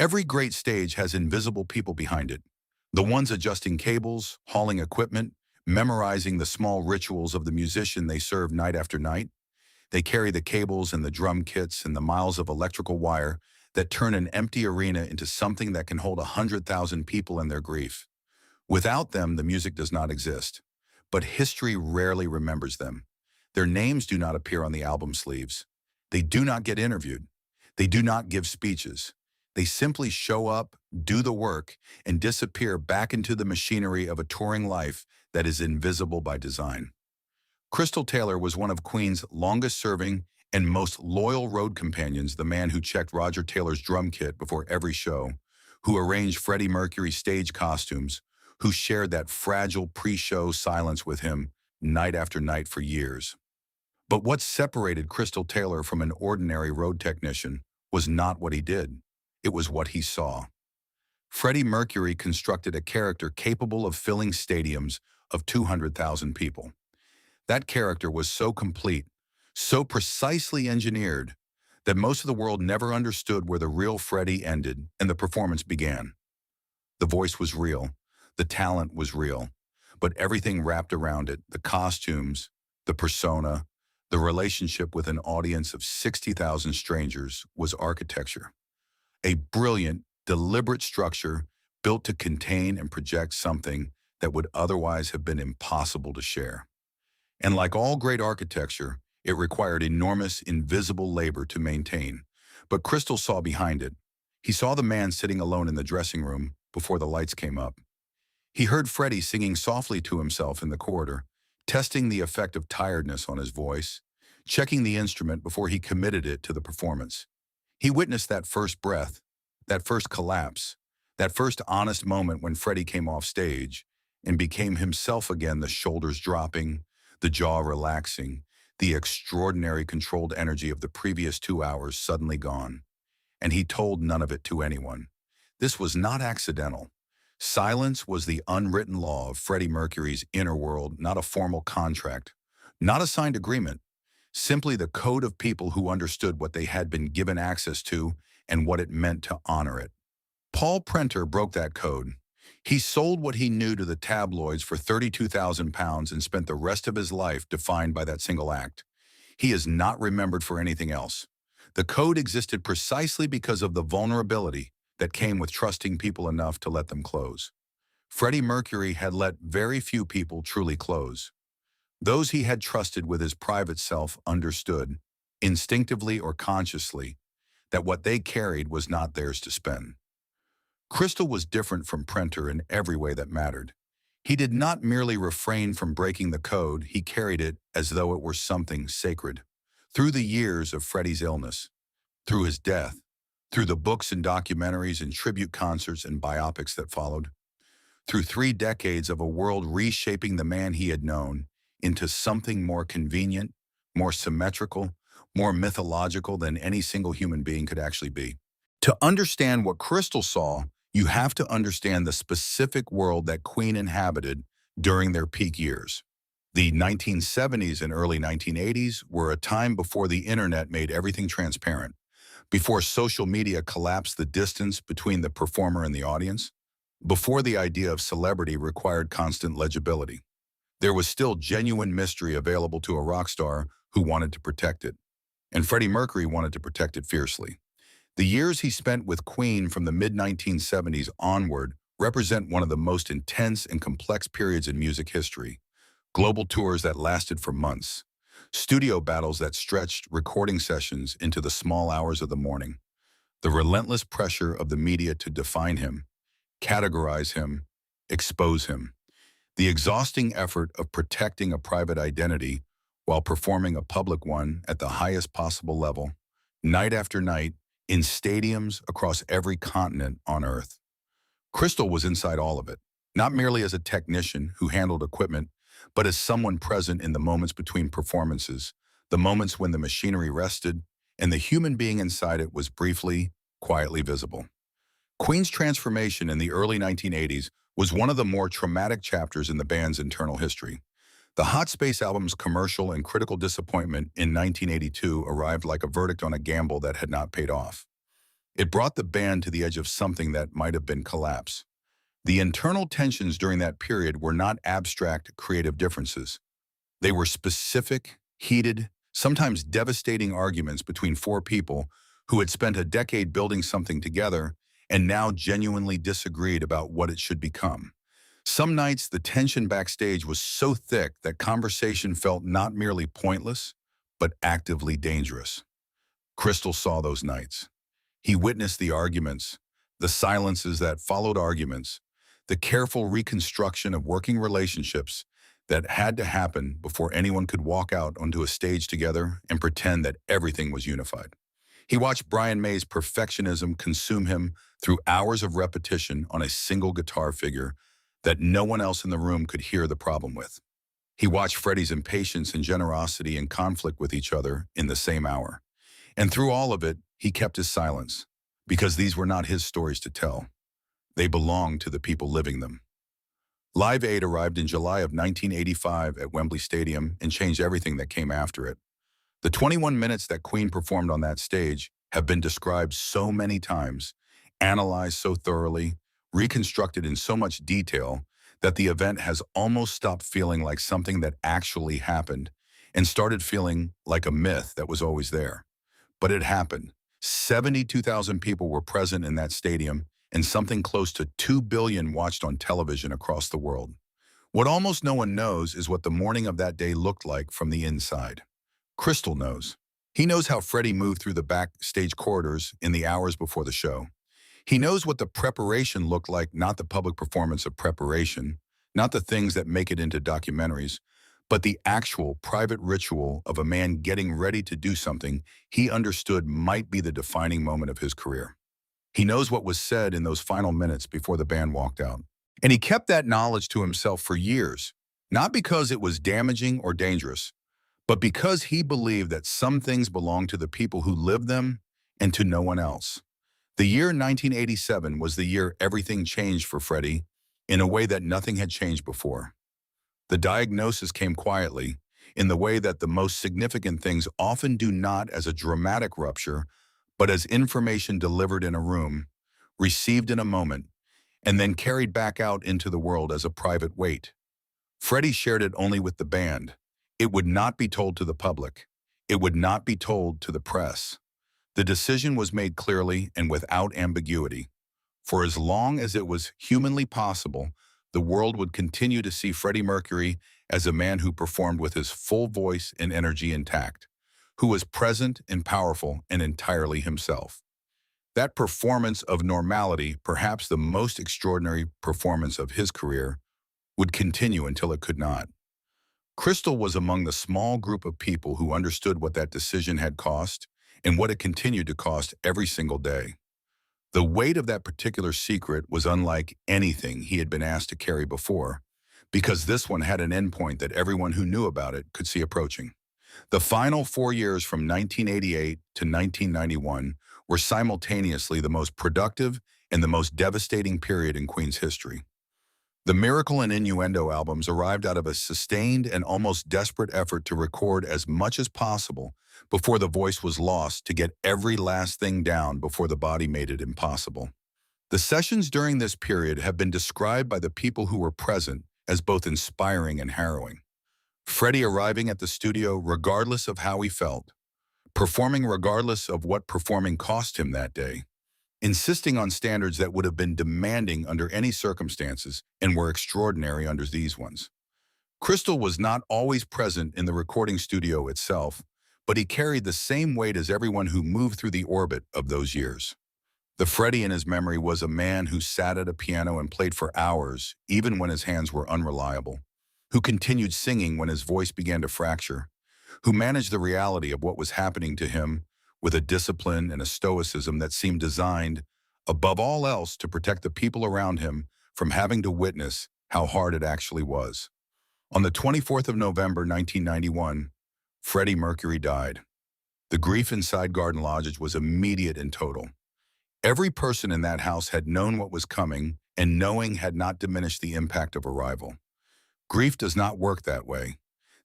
Every great stage has invisible people behind it. The ones adjusting cables, hauling equipment, memorizing the small rituals of the musician they serve night after night. They carry the cables and the drum kits and the miles of electrical wire that turn an empty arena into something that can hold 100,000 people in their grief. Without them, the music does not exist. But history rarely remembers them. Their names do not appear on the album sleeves. They do not get interviewed. They do not give speeches. They simply show up, do the work, and disappear back into the machinery of a touring life that is invisible by design. Crystal Taylor was one of Queen's longest-serving and most loyal road companions, the man who checked Roger Taylor's drum kit before every show, who arranged Freddie Mercury's stage costumes, who shared that fragile pre-show silence with him night after night for years. But what separated Crystal Taylor from an ordinary road technician was not what he did. It was what he saw. Freddie Mercury constructed a character capable of filling stadiums of 200,000 people. That character was so complete, so precisely engineered, that most of the world never understood where the real Freddie ended and the performance began. The voice was real, the talent was real, but everything wrapped around it, the costumes, the persona, the relationship with an audience of 60,000 strangers, was architecture. A brilliant, deliberate structure built to contain and project something that would otherwise have been impossible to share. And like all great architecture, it required enormous, invisible labor to maintain. But Crystal saw behind it. He saw the man sitting alone in the dressing room before the lights came up. He heard Freddie singing softly to himself in the corridor, testing the effect of tiredness on his voice, checking the instrument before he committed it to the performance. He witnessed that first breath, that first collapse, that first honest moment when Freddie came off stage and became himself again, the shoulders dropping, the jaw relaxing, the extraordinary controlled energy of the previous 2 hours suddenly gone. And he told none of it to anyone. This was not accidental. Silence was the unwritten law of Freddie Mercury's inner world, not a formal contract, not a signed agreement, simply the code of people who understood what they had been given access to and what it meant to honor it. Paul Prenter broke that code. He sold what he knew to the tabloids for £32,000 and spent the rest of his life defined by that single act. He is not remembered for anything else. The code existed precisely because of the vulnerability that came with trusting people enough to let them close. Freddie Mercury had let very few people truly close. Those he had trusted with his private self understood, instinctively or consciously, that what they carried was not theirs to spend. Crystal was different from Prenter in every way that mattered. He did not merely refrain from breaking the code, he carried it as though it were something sacred. Through the years of Freddie's illness, through his death, through the books and documentaries and tribute concerts and biopics that followed, through 3 decades of a world reshaping the man he had known into something more convenient, more symmetrical, more mythological than any single human being could actually be. To understand what Crystal saw, you have to understand the specific world that Queen inhabited during their peak years. The 1970s and early 1980s were a time before the internet made everything transparent, before social media collapsed the distance between the performer and the audience, before the idea of celebrity required constant legibility. There was still genuine mystery available to a rock star who wanted to protect it, and Freddie Mercury wanted to protect it fiercely. The years he spent with Queen from the mid-1970s onward represent one of the most intense and complex periods in music history. Global tours that lasted for months, studio battles that stretched recording sessions into the small hours of the morning, the relentless pressure of the media to define him, categorize him, expose him, the exhausting effort of protecting a private identity while performing a public one at the highest possible level, night after night, in stadiums across every continent on Earth. Crystal was inside all of it, not merely as a technician who handled equipment, but as someone present in the moments between performances, the moments when the machinery rested, and the human being inside it was briefly, quietly visible. Queen's transformation in the early 1980s was one of the more traumatic chapters in the band's internal history. The Hot Space album's commercial and critical disappointment in 1982 arrived like a verdict on a gamble that had not paid off. It brought the band to the edge of something that might have been collapse. The internal tensions during that period were not abstract creative differences. They were specific, heated, sometimes devastating arguments between four people who had spent a decade building something together and now genuinely disagreed about what it should become. Some nights, the tension backstage was so thick that conversation felt not merely pointless, but actively dangerous. Crystal saw those nights. He witnessed the arguments, the silences that followed arguments, the careful reconstruction of working relationships that had to happen before anyone could walk out onto a stage together and pretend that everything was unified. He watched Brian May's perfectionism consume him through hours of repetition on a single guitar figure that no one else in the room could hear the problem with. He watched Freddie's impatience and generosity in conflict with each other in the same hour. And through all of it, he kept his silence, because these were not his stories to tell. They belonged to the people living them. Live Aid arrived in July of 1985 at Wembley Stadium and changed everything that came after it. The 21 minutes that Queen performed on that stage have been described so many times, analyzed so thoroughly, reconstructed in so much detail, that the event has almost stopped feeling like something that actually happened and started feeling like a myth that was always there. But it happened. 72,000 people were present in that stadium, and something close to 2 billion watched on television across the world. What almost no one knows is what the morning of that day looked like from the inside. Crystal knows. He knows how Freddie moved through the backstage corridors in the hours before the show. He knows what the preparation looked like, not the public performance of preparation, not the things that make it into documentaries, but the actual private ritual of a man getting ready to do something he understood might be the defining moment of his career. He knows what was said in those final minutes before the band walked out. And he kept that knowledge to himself for years, not because it was damaging or dangerous, but because he believed that some things belong to the people who live them and to no one else. The year 1987 was the year everything changed for Freddie in a way that nothing had changed before. The diagnosis came quietly, in the way that the most significant things often do, not as a dramatic rupture, but as information delivered in a room, received in a moment, and then carried back out into the world as a private weight. Freddie shared it only with the band. It would not be told to the public. It would not be told to the press. The decision was made clearly and without ambiguity. For as long as it was humanly possible, the world would continue to see Freddie Mercury as a man who performed with his full voice and energy intact, who was present and powerful and entirely himself. That performance of normality, perhaps the most extraordinary performance of his career, would continue until it could not. Crystal was among the small group of people who understood what that decision had cost and what it continued to cost every single day. The weight of that particular secret was unlike anything he had been asked to carry before, because this one had an endpoint that everyone who knew about it could see approaching. The final 4 years from 1988 to 1991 were simultaneously the most productive and the most devastating period in Queen's history. The Miracle and Innuendo albums arrived out of a sustained and almost desperate effort to record as much as possible before the voice was lost, to get every last thing down before the body made it impossible. The sessions during this period have been described by the people who were present as both inspiring and harrowing. Freddie arriving at the studio regardless of how he felt, performing regardless of what performing cost him that day, insisting on standards that would have been demanding under any circumstances and were extraordinary under these ones. Crystal was not always present in the recording studio itself, but he carried the same weight as everyone who moved through the orbit of those years. The Freddie in his memory was a man who sat at a piano and played for hours, even when his hands were unreliable, who continued singing when his voice began to fracture, who managed the reality of what was happening to him with a discipline and a stoicism that seemed designed, above all else, to protect the people around him from having to witness how hard it actually was. On the 24th of November, 1991, Freddie Mercury died. The grief inside Garden Lodge was immediate and total. Every person in that house had known what was coming, and knowing had not diminished the impact of arrival. Grief does not work that way.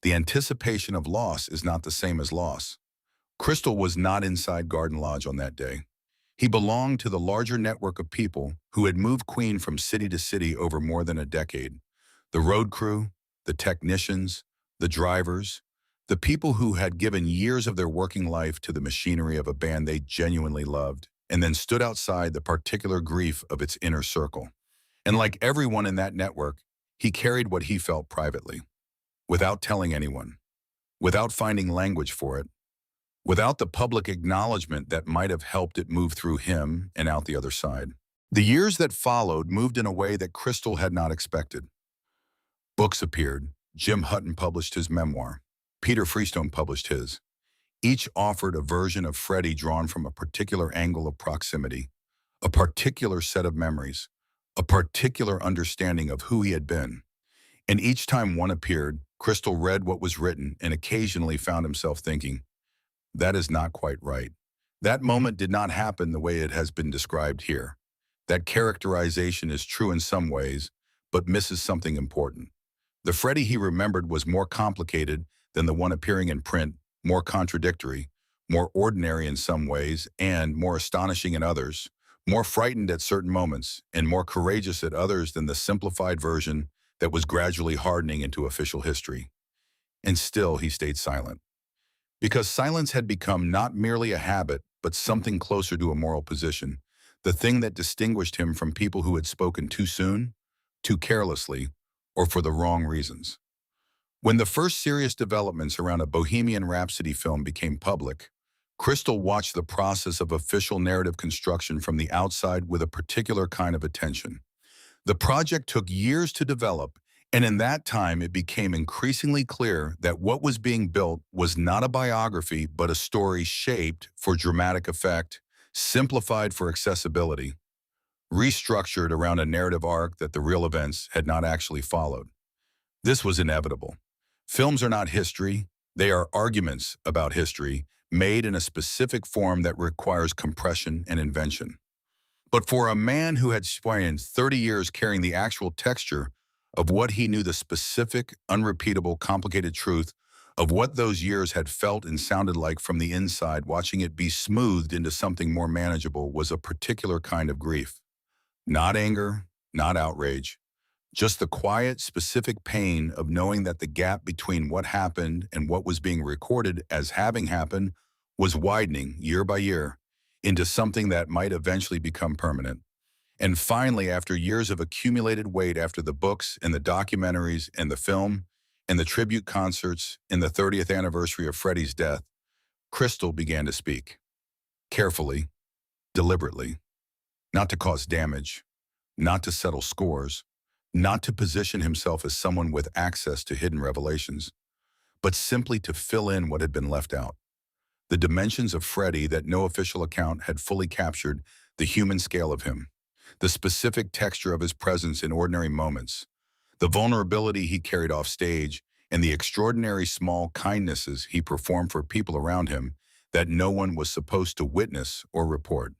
The anticipation of loss is not the same as loss. Crystal was not inside Garden Lodge on that day. He belonged to the larger network of people who had moved Queen from city to city over more than a decade. The road crew, the technicians, the drivers, the people who had given years of their working life to the machinery of a band they genuinely loved, and then stood outside the particular grief of its inner circle. And like everyone in that network, he carried what he felt privately, without telling anyone, without finding language for it, without the public acknowledgement that might have helped it move through him and out the other side. The years that followed moved in a way that Crystal had not expected. Books appeared. Jim Hutton published his memoir. Peter Freestone published his. Each offered a version of Freddie drawn from a particular angle of proximity, a particular set of memories, a particular understanding of who he had been. And each time one appeared, Crystal read what was written and occasionally found himself thinking, that is not quite right. That moment did not happen the way it has been described here. That characterization is true in some ways, but misses something important. The Freddie he remembered was more complicated than the one appearing in print, more contradictory, more ordinary in some ways, and more astonishing in others, more frightened at certain moments, and more courageous at others than the simplified version that was gradually hardening into official history. And still he stayed silent. Because silence had become not merely a habit, but something closer to a moral position, the thing that distinguished him from people who had spoken too soon, too carelessly, or for the wrong reasons. When the first serious developments around a Bohemian Rhapsody film became public, Crystal watched the process of official narrative construction from the outside with a particular kind of attention. The project took years to develop, and in that time it became increasingly clear that what was being built was not a biography but a story shaped for dramatic effect, simplified for accessibility, restructured around a narrative arc that the real events had not actually followed. This was inevitable. Films are not history, they are arguments about history, made in a specific form that requires compression and invention. But for a man who had spent 30 years carrying the actual texture of what he knew the specific, unrepeatable, complicated truth of what those years had felt and sounded like from the inside, watching it be smoothed into something more manageable was a particular kind of grief. Not anger, not outrage, just the quiet, specific pain of knowing that the gap between what happened and what was being recorded as having happened was widening year by year into something that might eventually become permanent. And finally, after years of accumulated weight after the books and the documentaries and the film and the tribute concerts and the 30th anniversary of Freddie's death, Crystal began to speak. Carefully, deliberately, not to cause damage, not to settle scores, not to position himself as someone with access to hidden revelations, but simply to fill in what had been left out. The dimensions of Freddie that no official account had fully captured, the human scale of him, the specific texture of his presence in ordinary moments, the vulnerability he carried off stage, and the extraordinary small kindnesses he performed for people around him that no one was supposed to witness or report.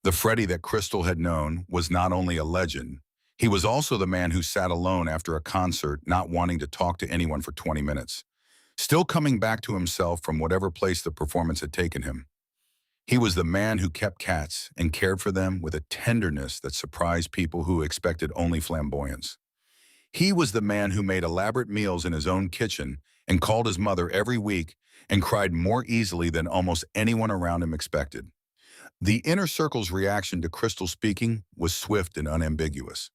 The Freddie that Crystal had known was not only a legend, he was also the man who sat alone after a concert not wanting to talk to anyone for 20 minutes, still coming back to himself from whatever place the performance had taken him. He was the man who kept cats and cared for them with a tenderness that surprised people who expected only flamboyance. He was the man who made elaborate meals in his own kitchen and called his mother every week and cried more easily than almost anyone around him expected. The inner circle's reaction to Crystal speaking was swift and unambiguous.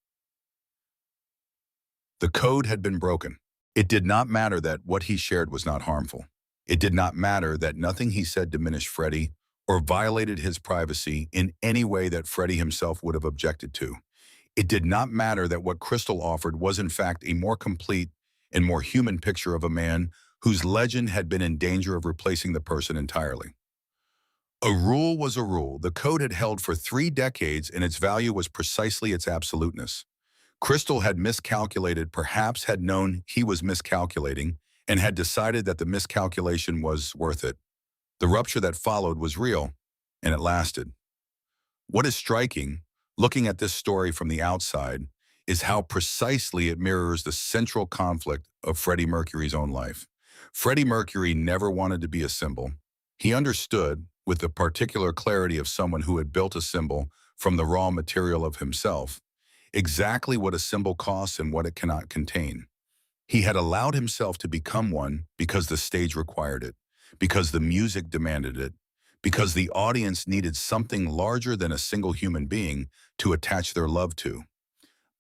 The code had been broken. It did not matter that what he shared was not harmful. It did not matter that nothing he said diminished Freddie or violated his privacy in any way that Freddie himself would have objected to. It did not matter that what Crystal offered was in fact a more complete and more human picture of a man whose legend had been in danger of replacing the person entirely. A rule was a rule. The code had held for 3 decades, and its value was precisely its absoluteness. Crystal had miscalculated, perhaps had known he was miscalculating, and had decided that the miscalculation was worth it. The rupture that followed was real, and it lasted. What is striking, looking at this story from the outside, is how precisely it mirrors the central conflict of Freddie Mercury's own life. Freddie Mercury never wanted to be a symbol. He understood, with the particular clarity of someone who had built a symbol from the raw material of himself, exactly what a symbol costs and what it cannot contain. He had allowed himself to become one because the stage required it, because the music demanded it, because the audience needed something larger than a single human being to attach their love to.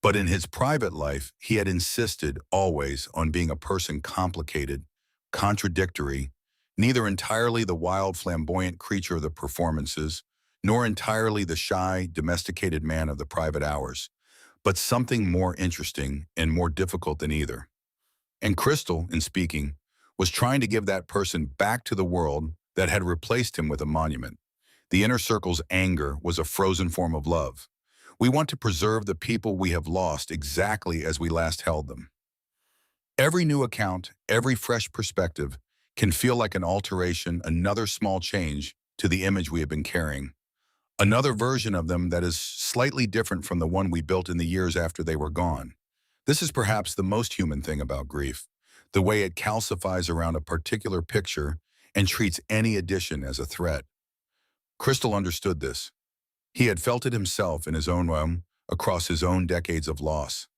But in his private life, he had insisted always on being a person complicated, contradictory, neither entirely the wild, flamboyant creature of the performances, nor entirely the shy, domesticated man of the private hours, but something more interesting and more difficult than either. And Crystal, in speaking, was trying to give that person back to the world that had replaced him with a monument. The inner circle's anger was a frozen form of love. We want to preserve the people we have lost exactly as we last held them. Every new account, every fresh perspective can feel like an alteration, another small change to the image we have been carrying. Another version of them that is slightly different from the one we built in the years after they were gone. This is perhaps the most human thing about grief, the way it calcifies around a particular picture and treats any addition as a threat. Crystal understood this. He had felt it himself in his own realm, across his own decades of loss.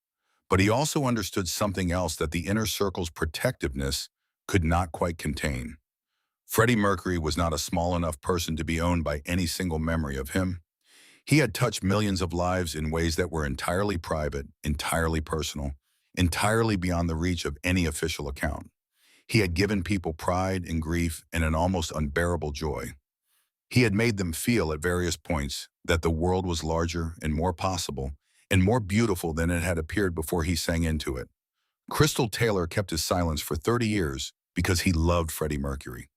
But he also understood something else that the inner circle's protectiveness could not quite contain. Freddie Mercury was not a small enough person to be owned by any single memory of him. He had touched millions of lives in ways that were entirely private, entirely personal, entirely beyond the reach of any official account. He had given people pride and grief and an almost unbearable joy. He had made them feel at various points that the world was larger and more possible and more beautiful than it had appeared before he sang into it. Crystal Taylor kept his silence for 30 years because he loved Freddie Mercury.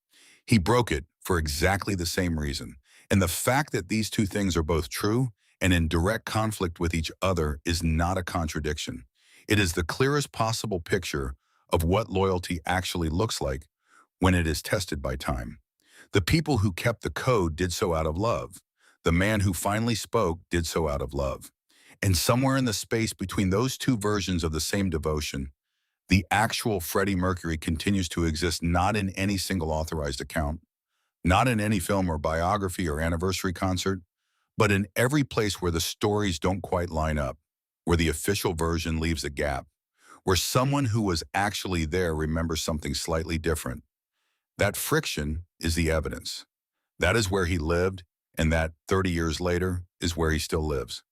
He broke it for exactly the same reason. And the fact that these two things are both true and in direct conflict with each other is not a contradiction. It is the clearest possible picture of what loyalty actually looks like when it is tested by time. The people who kept the code did so out of love. The man who finally spoke did so out of love. And somewhere in the space between those two versions of the same devotion, the actual Freddie Mercury continues to exist not in any single authorized account, not in any film or biography or anniversary concert, but in every place where the stories don't quite line up, where the official version leaves a gap, where someone who was actually there remembers something slightly different. That friction is the evidence. That is where he lived, and that 30 years later is where he still lives.